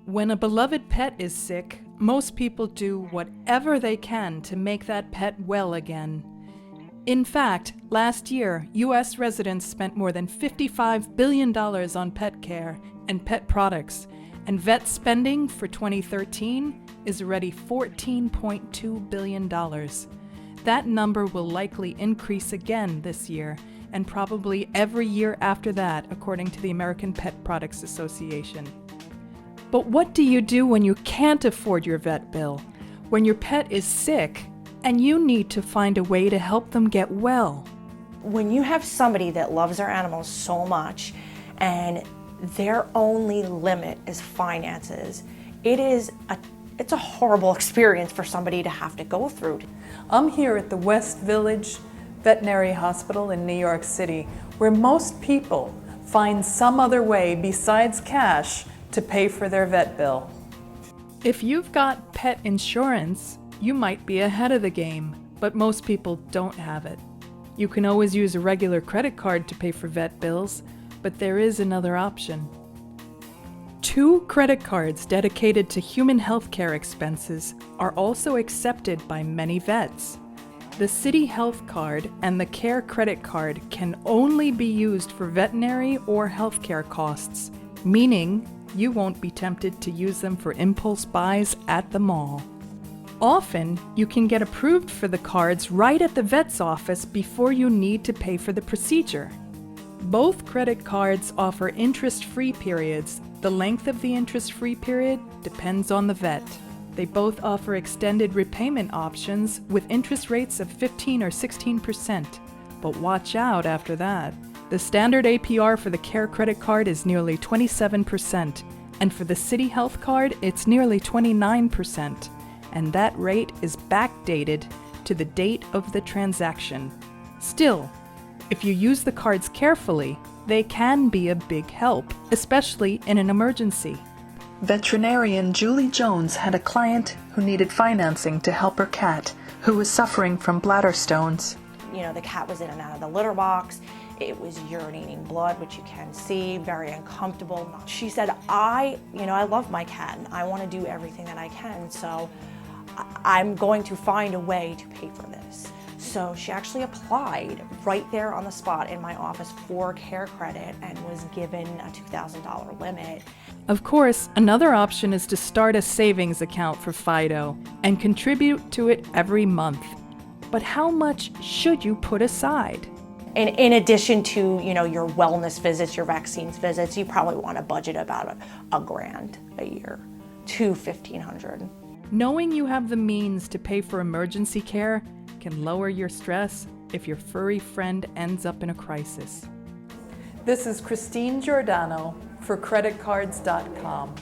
When a beloved pet is sick, most people do whatever they can to make that pet well again. In fact, last year, U.S. residents spent more than $55 billion on pet care and pet products, and vet spending for 2013 is already $14.2 billion. That number will likely increase again this year, and probably every year after that, according to the American Pet Products Association. But what do you do when you can't afford your vet bill? When your pet is sick and you need to find a way to help them get well? When you have somebody that loves their animals so much and their only limit is finances, it's a horrible experience for somebody to have to go through. I'm here at the West Village Veterinary Hospital in New York City, where most people find some other way besides cash to pay for their vet bill. If you've got pet insurance, you might be ahead of the game, but most people don't have it. You can always use a regular credit card to pay for vet bills, but there is another option. 2 credit cards dedicated to human healthcare expenses are also accepted by many vets. The City Health Card and the Care Credit Card can only be used for veterinary or healthcare costs, meaning you won't be tempted to use them for impulse buys at the mall. Often, you can get approved for the cards right at the vet's office before you need to pay for the procedure. Both credit cards offer interest-free periods. The length of the interest-free period depends on the vet. They both offer extended repayment options with interest rates of 15 or 16%. But watch out after that. The standard APR for the Care Credit Card is nearly 27%, and for the City Health Card, it's nearly 29%. And that rate is backdated to the date of the transaction. Still, if you use the cards carefully, they can be a big help, especially in an emergency. Veterinarian Julie Jones had a client who needed financing to help her cat, who was suffering from bladder stones. The cat was in and out of the litter box. It was urinating blood, which you can see, very uncomfortable. She said, I love my cat and I want to do everything that I can, so I'm going to find a way to pay for this. So she actually applied right there on the spot in my office for Care Credit and was given a $2,000 limit. Of course, another option is to start a savings account for Fido and contribute to it every month. But how much should you put aside? And in addition to, your wellness visits, your vaccines visits, you probably want to budget about $1,000 a year to $1,500. Knowing you have the means to pay for emergency care can lower your stress if your furry friend ends up in a crisis. This is Christine Giordano for CreditCards.com.